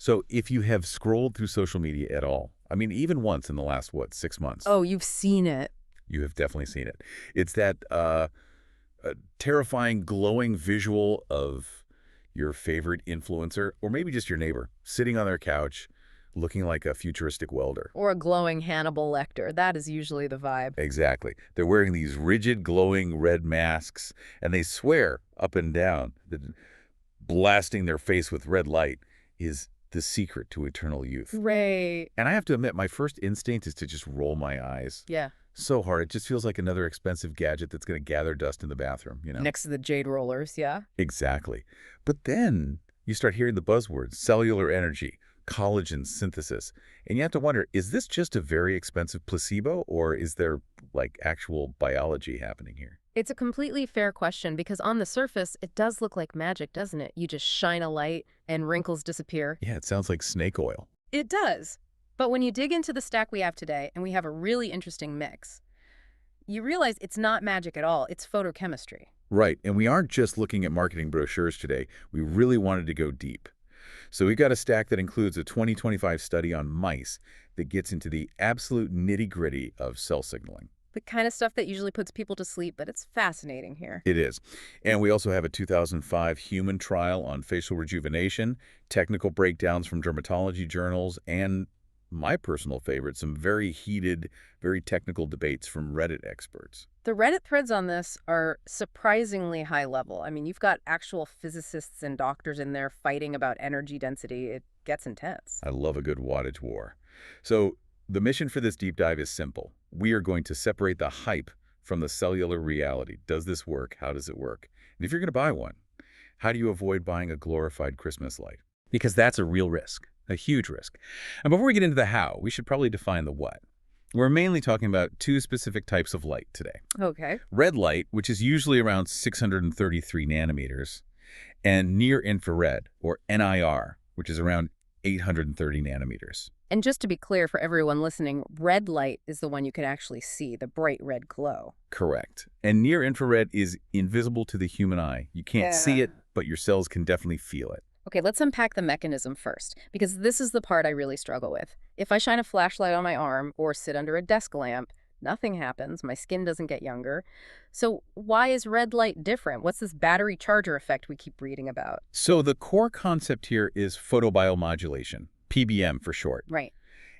So if you have scrolled through social media at all, I mean, even once in the last, what, 6 months, Oh, you've seen it. you have definitely seen it. It's that terrifying, glowing visual of your favorite influencer, or maybe just your neighbor, sitting on their couch, looking like a futuristic welder. Or a glowing Hannibal Lecter. That is usually the vibe. Exactly. They're wearing these rigid, glowing red masks, and they swear up and down that blasting their face with red light is the secret to eternal youth. Right. And I have to admit, my first instinct is to just roll my eyes. Yeah. So hard. It just feels like another expensive gadget that's going to gather dust in the bathroom, Next to the jade rollers, yeah. Exactly. But then you start hearing the buzzwords, cellular energy, collagen synthesis, and you have to wonder, is this just a very expensive placebo, or is there, like, actual biology happening here? It's a completely fair question because on the surface, it does look like magic, doesn't it? You just shine a light and wrinkles disappear. Yeah, it sounds like snake oil. It does. But when you dig into the stack we have today, and we have a really interesting mix, you realize it's not magic at all. It's photochemistry. Right, and we aren't just looking at marketing brochures today. We really wanted to go deep. So we've got a stack that includes a 2025 study on mice that gets into the absolute nitty-gritty of cell signaling. The kind of stuff that usually puts people to sleep, but it's fascinating here. It is. And we also have a 2005 human trial on facial rejuvenation, technical breakdowns from dermatology journals, and my personal favorite, some very heated, very technical debates from Reddit experts. The Reddit threads on this are surprisingly high level. I mean, you've got actual physicists and doctors in there fighting about energy density. It gets intense. I love a good wattage war. So the mission for this deep dive is simple. We are going to separate the hype from the cellular reality. Does this work? How does it work? And if you're going to buy one, how do you avoid buying a glorified Christmas light? Because that's a real risk, a huge risk. And before we get into the how, we should probably define the what. We're mainly talking about two specific types of light today. Okay. Red light, which is usually around 633 nanometers, and near infrared, or NIR, which is around 830 nanometers. And just to be clear for everyone listening, red light is the one you can actually see, the bright red glow. Correct. And near infrared is invisible to the human eye. You can't see it, but your cells can definitely feel it. Okay, let's unpack the mechanism first, because this is the part I really struggle with. If I shine a flashlight on my arm or sit under a desk lamp, nothing happens. My skin doesn't get younger. So why is red light different? What's this battery charger effect we keep reading about? So the core concept here is photobiomodulation, PBM for short. Right.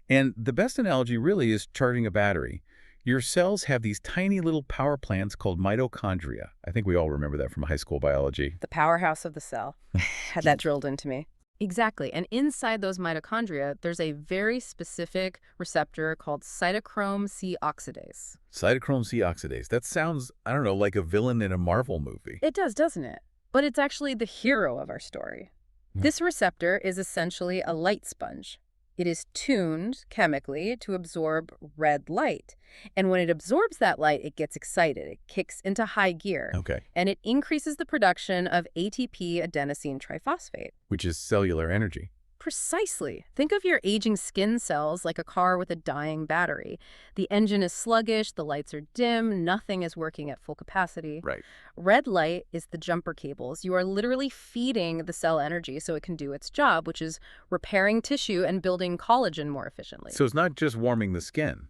And the best analogy really is charging a battery. Your cells have these tiny little power plants called mitochondria. I think we all remember that from high school biology. The powerhouse of the cell. Had that drilled into me. Exactly. And inside those mitochondria, there's a very specific receptor called cytochrome C oxidase. Cytochrome C oxidase. That sounds, I don't know, like a villain in a Marvel movie. It does, doesn't it? But it's actually the hero of our story. This receptor is essentially a light sponge. It is tuned chemically to absorb red light. And when it absorbs that light, it gets excited. It kicks into high gear. Okay. And it increases the production of ATP adenosine triphosphate. Which is cellular energy. Precisely. Think of your aging skin cells like a car with a dying battery. The engine is sluggish, the lights are dim, nothing is working at full capacity. Right. Red light is the jumper cables. You are literally feeding the cell energy so it can do its job, which is repairing tissue and building collagen more efficiently. So it's not just warming the skin.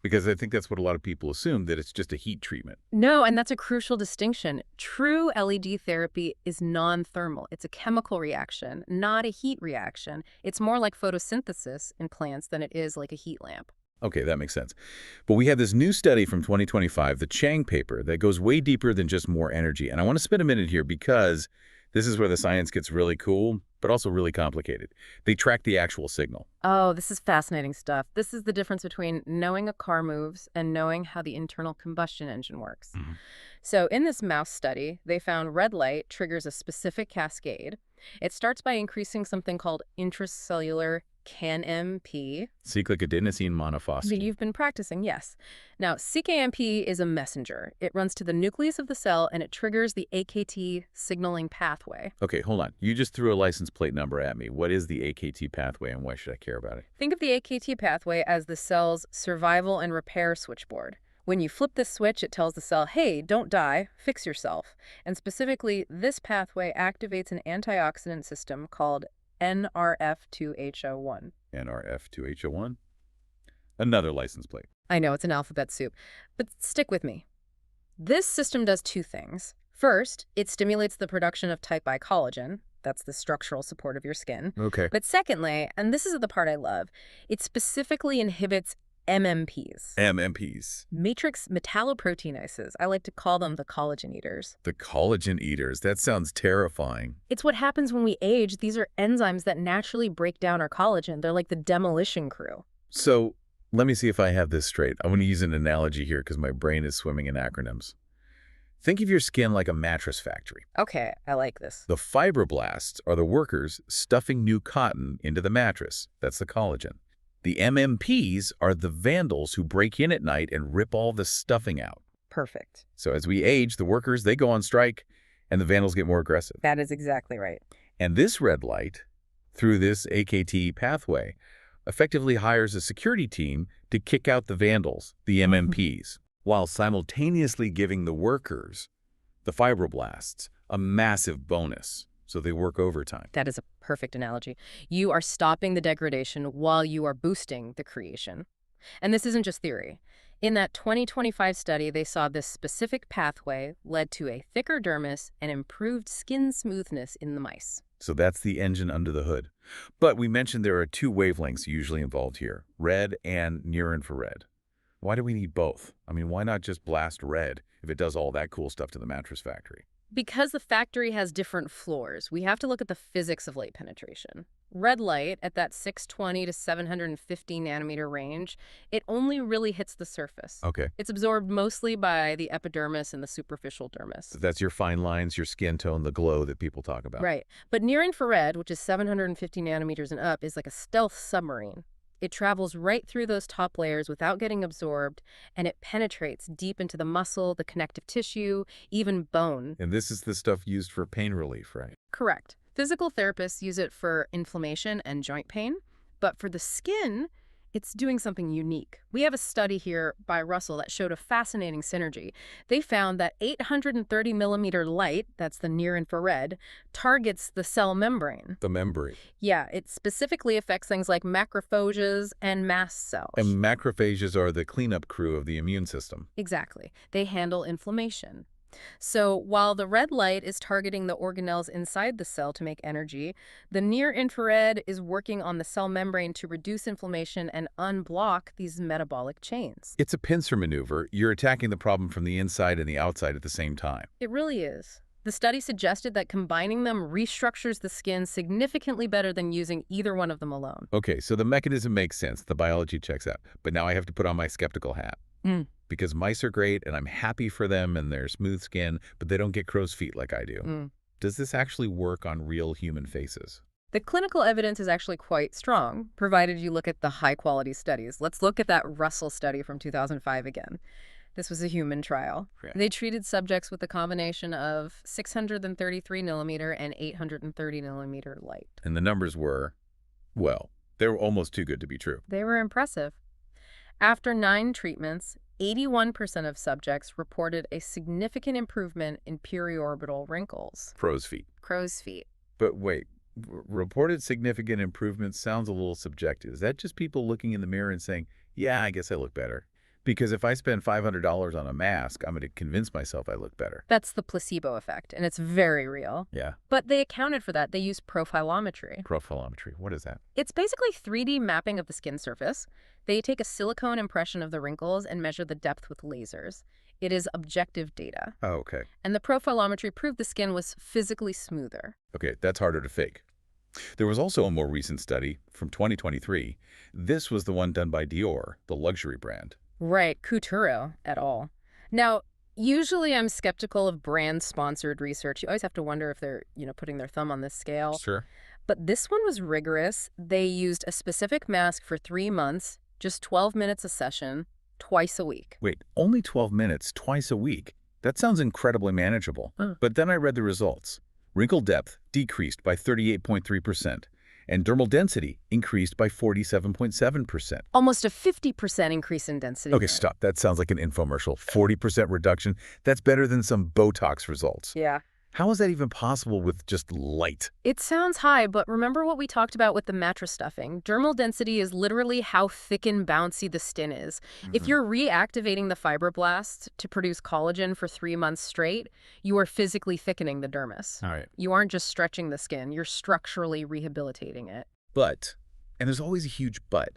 Because I think that's what a lot of people assume, that it's just a heat treatment. No, and that's a crucial distinction. True LED therapy is non-thermal. It's a chemical reaction, not a heat reaction. It's more like photosynthesis in plants than it is like a heat lamp. Okay, that makes sense. But we have this new study from 2025, the Chang paper, that goes way deeper than just more energy. And I want to spend a minute here because this is where the science gets really cool, but also really complicated. They track the actual signal. Oh, this is fascinating stuff. This is the difference between knowing a car moves and knowing how the internal combustion engine works. So in this mouse study, they found red light triggers a specific cascade. It starts by increasing something called intracellular CANMP. Cyclic adenosine monophosphate. You've been practicing, yes. Now, CKMP is a messenger. It runs to the nucleus of the cell and it triggers the AKT signaling pathway. Okay, hold on. You just threw a license plate number at me. What is the AKT pathway and why should I care about it? Think of the AKT pathway as the cell's survival and repair switchboard. When you flip this switch, it tells the cell, hey, don't die, fix yourself. And specifically, this pathway activates an antioxidant system called NRF2H01. NRF2H01. Another license plate. I know, it's an alphabet soup, but stick with me. This system does two things. First, it stimulates the production of type I collagen. That's the structural support of your skin. Okay. But secondly, and this is the part I love, it specifically inhibits MMPs. MMPs. Matrix metalloproteinases. I like to call them the collagen eaters. The collagen eaters. That sounds terrifying. It's what happens when we age. These are enzymes that naturally break down our collagen. They're like the demolition crew. So let me see if I have this straight. I want to use an analogy here because my brain is swimming in acronyms. Think of your skin like a mattress factory. Okay, I like this. The fibroblasts are the workers stuffing new cotton into the mattress. That's the collagen. The MMPs are the vandals who break in at night and rip all the stuffing out. Perfect. So as we age, the workers, they go on strike, and the vandals get more aggressive. That is exactly right. And this red light, through this AKT pathway, effectively hires a security team to kick out the vandals, the MMPs, while simultaneously giving the workers, the fibroblasts, a massive bonus. So they work overtime. That is a perfect analogy. You are stopping the degradation while you are boosting the creation. And this isn't just theory. In that 2025 study, they saw this specific pathway led to a thicker dermis and improved skin smoothness in the mice. So that's the engine under the hood. But we mentioned there are two wavelengths usually involved here, red and near-infrared. Why do we need both? I mean, why not just blast red if it does all that cool stuff to the mattress factory? Because the factory has different floors, we have to look at the physics of light penetration. Red light at that 620 to 750 nanometer range, it only really hits the surface. Okay. It's absorbed mostly by the epidermis and the superficial dermis. So that's your fine lines, your skin tone, the glow that people talk about. Right. But near infrared, which is 750 nanometers and up, is like a stealth submarine. It travels right through those top layers without getting absorbed, and it penetrates deep into the muscle, the connective tissue, even bone. And this is the stuff used for pain relief, right? Correct. Physical therapists use it for inflammation and joint pain, but for the skin, it's doing something unique. We have a study here by Russell that showed a fascinating synergy. They found that 830 millimeter light, that's the near-infrared, targets the cell membrane. The membrane. Yeah, it specifically affects things like macrophages and mast cells. And macrophages are the cleanup crew of the immune system. Exactly. They handle inflammation. So while the red light is targeting the organelles inside the cell to make energy, the near-infrared is working on the cell membrane to reduce inflammation and unblock these metabolic chains. It's a pincer maneuver. You're attacking the problem from the inside and the outside at the same time. It really is. The study suggested that combining them restructures the skin significantly better than using either one of them alone. Okay, so the mechanism makes sense. The biology checks out. But now I have to put on my skeptical hat. Because mice are great, and I'm happy for them and their smooth skin, but they don't get crow's feet like I do. Does this actually work on real human faces? The clinical evidence is actually quite strong, provided you look at the high-quality studies. Let's look at that Russell study from 2005 again. This was a human trial. Okay. They treated subjects with a combination of 633 millimeter and 830 millimeter light. And the numbers were, well, they were almost too good to be true. They were impressive. After 9 treatments, 81% of subjects reported a significant improvement in periorbital wrinkles. Crow's feet. Crow's feet. But wait, reported significant improvement sounds a little subjective. Is that just people looking in the mirror and saying, yeah, I guess I look better? Because if I spend $500 on a mask, I'm going to convince myself I look better. That's the placebo effect, and it's very real. Yeah. But they accounted for that. They used profilometry. Profilometry. What is that? It's basically 3D mapping of the skin surface. They take a silicone impression of the wrinkles and measure the depth with lasers. It is objective data. Oh, okay. And the profilometry proved the skin was physically smoother. Okay, that's harder to fake. There was also a more recent study from 2023. This was the one done by Dior, the luxury brand. Right, Couture et al. Now, usually I'm skeptical of brand-sponsored research. You always have to wonder if they're, putting their thumb on the scale. Sure. But this one was rigorous. They used a specific mask for 3 months, just 12 minutes a session, twice a week. Wait, only 12 minutes, twice a week? That sounds incredibly manageable. But then I read the results. Wrinkle depth decreased by 38.3%, and dermal density increased by 47.7%. Almost a 50% increase in density. Okay, stop. That sounds like an infomercial. 40% reduction. That's better than some Botox results. Yeah. How is that even possible with just light? It sounds high, but remember what we talked about with the mattress stuffing. Dermal density is literally how thick and bouncy the skin is. If Hmm. you're reactivating the fibroblasts to produce collagen for 3 months straight, you are physically thickening the dermis. All right. You aren't just stretching the skin, you're structurally rehabilitating it. But, and there's always a huge but,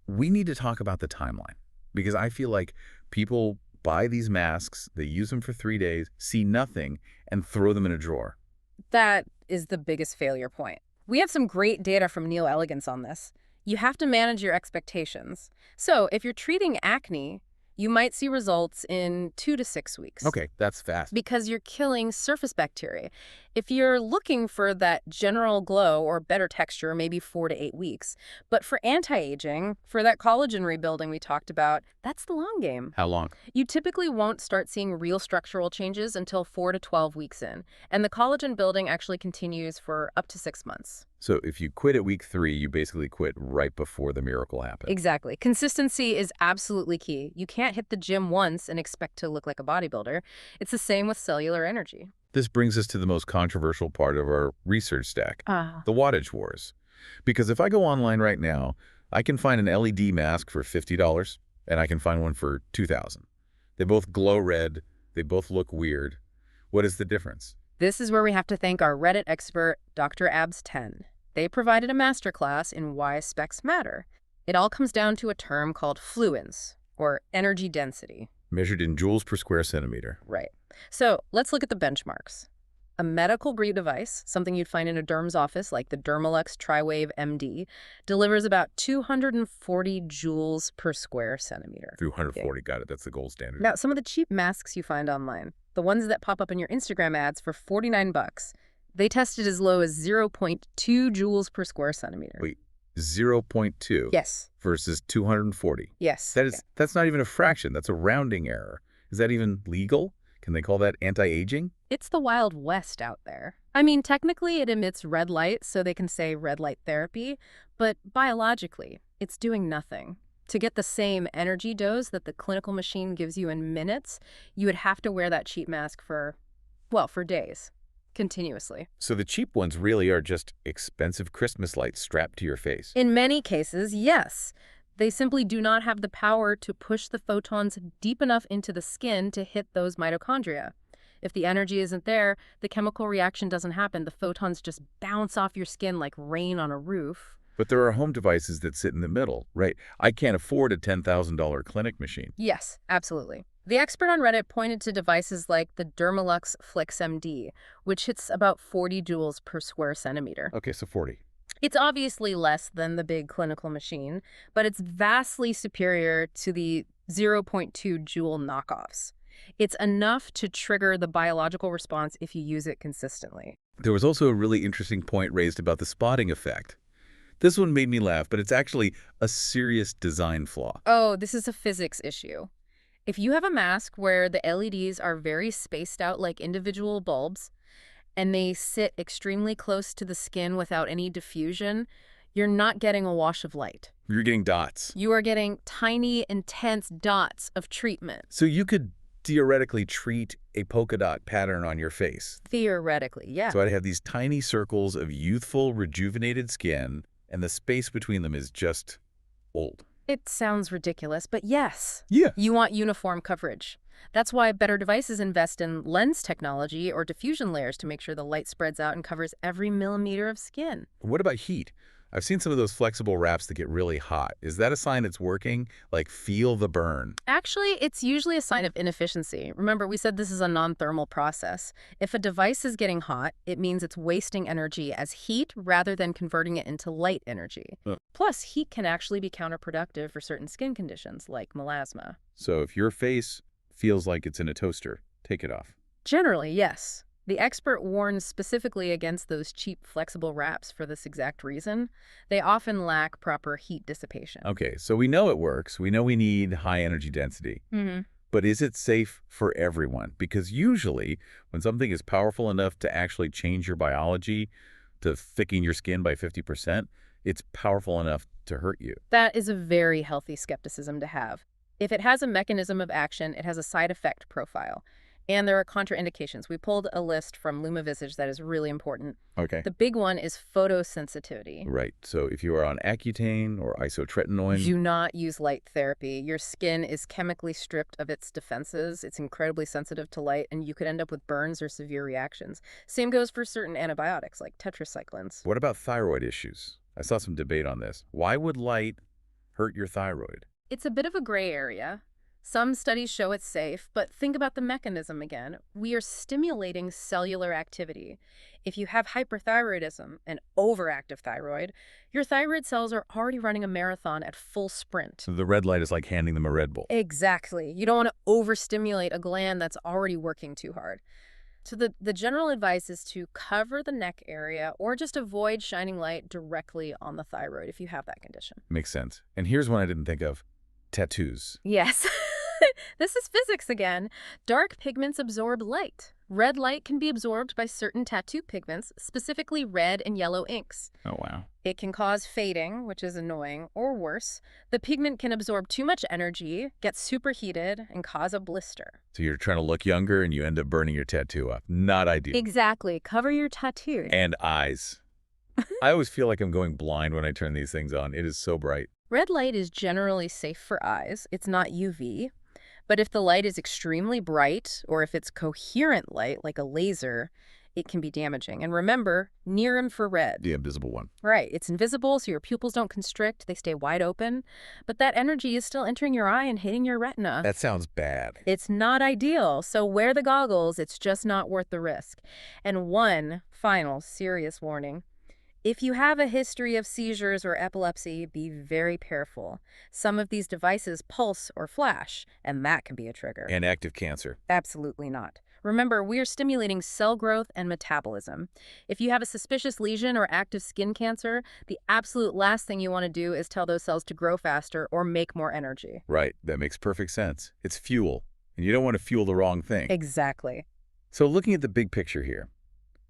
we need to talk about the timeline because I feel like people buy these masks, they use them for 3 days, see nothing, and throw them in a drawer. That is the biggest failure point. We have some great data from Neo Elegance on this. You have to manage your expectations. So, if you're treating acne, you might see results in 2 to 6 weeks. Okay, that's fast. Because you're killing surface bacteria. If you're looking for that general glow or better texture, maybe 4 to 8 weeks. But for anti-aging, for that collagen rebuilding we talked about, that's the long game. How long? You typically won't start seeing real structural changes until 4 to 12 weeks in. And the collagen building actually continues for up to 6 months. So if you quit at week 3, you basically quit right before the miracle happened. Exactly. Consistency is absolutely key. You can't hit the gym once and expect to look like a bodybuilder. It's the same with cellular energy. This brings us to the most controversial part of our research stack, the wattage wars. Because if I go online right now, I can find an LED mask for $50 and I can find one for $2,000. They both glow red. They both look weird. What is the difference? This is where we have to thank our Reddit expert, Dr. Abs10. They provided a masterclass in why specs matter. It all comes down to a term called fluence, or energy density. Measured in joules per square centimeter. Right. So let's look at the benchmarks. A medical-grade device, something you'd find in a derm's office like the Dermalux TriWave MD, delivers about 240 joules per square centimeter. 240, got it. That's the gold standard. Now, some of the cheap masks you find online, the ones that pop up in your Instagram ads for $49, they tested as low as 0.2 joules per square centimeter. Wait, 0.2 Yes. versus 240. Yes. That's not even a fraction. That's a rounding error. Is that even legal? Can they call that anti-aging? It's the Wild West out there. I mean, technically it emits red light, so they can say red light therapy, but biologically, it's doing nothing. To get the same energy dose that the clinical machine gives you in minutes, you would have to wear that cheap mask for days, continuously. So the cheap ones really are just expensive Christmas lights strapped to your face. In many cases, yes. They simply do not have the power to push the photons deep enough into the skin to hit those mitochondria. If the energy isn't there, the chemical reaction doesn't happen. The photons just bounce off your skin like rain on a roof. But there are home devices that sit in the middle, right? I can't afford a $10,000 clinic machine. Yes, absolutely. The expert on Reddit pointed to devices like the Dermalux Flix MD, which hits about 40 joules per square centimeter. Okay, so 40. It's obviously less than the big clinical machine, but it's vastly superior to the 0.2 joule knockoffs. It's enough to trigger the biological response if you use it consistently. There was also a really interesting point raised about the spotting effect. This one made me laugh, but it's actually a serious design flaw. Oh, this is a physics issue. If you have a mask where the LEDs are very spaced out like individual bulbs, and they sit extremely close to the skin without any diffusion, you're not getting a wash of light. You're getting dots. You are getting tiny, intense dots of treatment. So you could theoretically treat a polka dot pattern on your face. Theoretically, yeah. So I'd have these tiny circles of youthful, rejuvenated skin, and the space between them is just old. It sounds ridiculous, but yes. Yeah. You want uniform coverage. That's why better devices invest in lens technology or diffusion layers to make sure the light spreads out and covers every millimeter of skin. What about heat? I've seen some of those flexible wraps that get really hot. Is that a sign it's working? Like, feel the burn. Actually, it's usually a sign of inefficiency. Remember, we said this is a non-thermal process. If a device is getting hot, it means it's wasting energy as heat rather than converting it into light energy. Plus, heat can actually be counterproductive for certain skin conditions, like melasma. So if your face feels like it's in a toaster, take it off. Generally, yes. The expert warns specifically against those cheap, flexible wraps for this exact reason. They often lack proper heat dissipation. Okay, so we know it works. We know we need high energy density. But is it safe for everyone? Because usually, when something is powerful enough to actually change your biology, to thicken your skin by 50%, it's powerful enough to hurt you. That is a very healthy skepticism to have. If it has a mechanism of action, it has a side effect profile. And there are contraindications. We pulled a list from LumaVisage that is really important. Okay. The big one is photosensitivity. Right. So if you are on Accutane or isotretinoin, Do not use light therapy. Your skin is chemically stripped of its defenses. It's incredibly sensitive to light, and you could end up with burns or severe reactions. Same goes for certain antibiotics like tetracyclines. what about thyroid issues? I saw some debate on this. Why would light hurt your thyroid? It's a bit of a gray area. Some studies show it's safe, but think about the mechanism again. We are stimulating cellular activity. If you have hyperthyroidism, an overactive thyroid, your thyroid cells are already running a marathon at full sprint. So the red light is like handing them a Red Bull. Exactly. You don't want to overstimulate a gland that's already working too hard. So the general advice is to cover the neck area or just avoid shining light directly on the thyroid if you have that condition. Makes sense. And here's one I didn't think of. Tattoos. Yes. This is physics again. Dark pigments absorb light. Red light can be absorbed by certain tattoo pigments, specifically red and yellow inks. Oh, wow. It can cause fading, which is annoying, or worse. The pigment can absorb too much energy, get superheated, and cause a blister. So you're trying to look younger and you end up burning your tattoo up. Not ideal. Exactly. Cover your tattoos. And eyes. I always feel like I'm going blind when I turn these things on. It is so bright. Red light is generally safe for eyes. It's not UV. But if the light is extremely bright, or if it's coherent light, like a laser, it can be damaging. And remember, near infrared. The invisible one. Right. It's invisible, so your pupils don't constrict. They stay wide open. But that energy is still entering your eye and hitting your retina. That sounds bad. It's not ideal. So wear the goggles. It's just not worth the risk. And one final serious warning. If you have a history of seizures or epilepsy, be very careful. Some of these devices pulse or flash, and that can be a trigger. And active cancer. Absolutely not. Remember, we are stimulating cell growth and metabolism. If you have a suspicious lesion or active skin cancer, the absolute last thing you want to do is tell those cells to grow faster or make more energy. Right. That makes perfect sense. It's fuel. And you don't want to fuel the wrong thing. Exactly. So looking at the big picture here,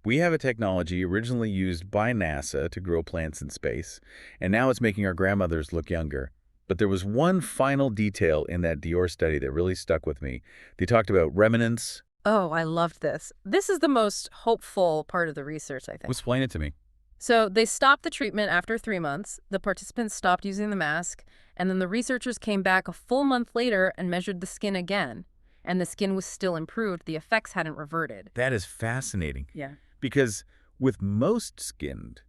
we have a technology originally used by NASA to grow plants in space, and now it's making our grandmothers look younger. But there was one final detail in that Dior study that really stuck with me. They talked about remnants. Oh, I loved this. This is the most hopeful part of the research, I think. Explain it to me. So they stopped the treatment after 3 months. The participants stopped using the mask, and then the researchers came back a full month later and measured the skin again. And the skin was still improved. The effects hadn't reverted. That is fascinating. Yeah. Because with most skinned,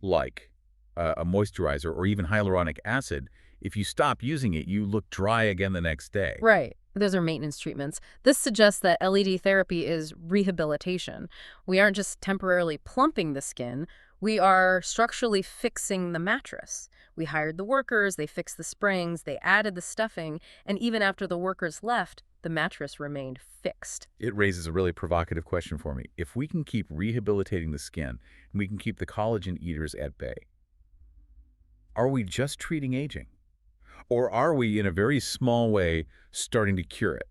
like a moisturizer or even hyaluronic acid, if you stop using it, you look dry again the next day. Right. Those are maintenance treatments. This suggests that LED therapy is rehabilitation. We aren't just temporarily plumping the skin. We are structurally fixing the mattress. We hired the workers, they fixed the springs, they added the stuffing, and even after the workers left, the mattress remained fixed. It raises a really provocative question for me. If we can keep rehabilitating the skin, and we can keep the collagen eaters at bay, are we just treating aging? Or are we, in a very small way, starting to cure it?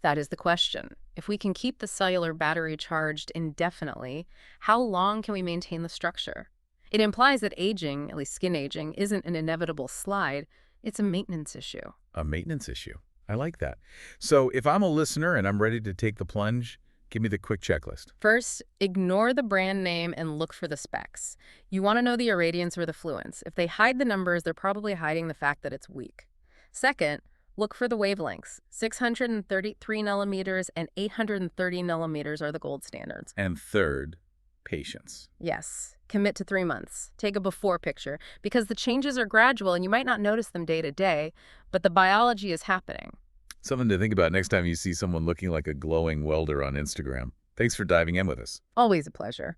That is the question. If we can keep the cellular battery charged indefinitely, how long can we maintain the structure? It implies that aging, at least skin aging, isn't an inevitable slide. It's a maintenance issue. A maintenance issue. I like that. So if I'm a listener and I'm ready to take the plunge, give me the quick checklist. First, ignore the brand name and look for the specs. You want to know the irradiance or the fluence. If they hide the numbers, they're probably hiding the fact that it's weak. Second, look for the wavelengths. 633 nanometers and 830 nanometers are the gold standards. And third, patience. Yes. Commit to 3 months. Take a before picture, because the changes are gradual and you might not notice them day to day, but the biology is happening. Something to think about next time you see someone looking like a glowing welder on Instagram. Thanks for diving in with us. Always a pleasure.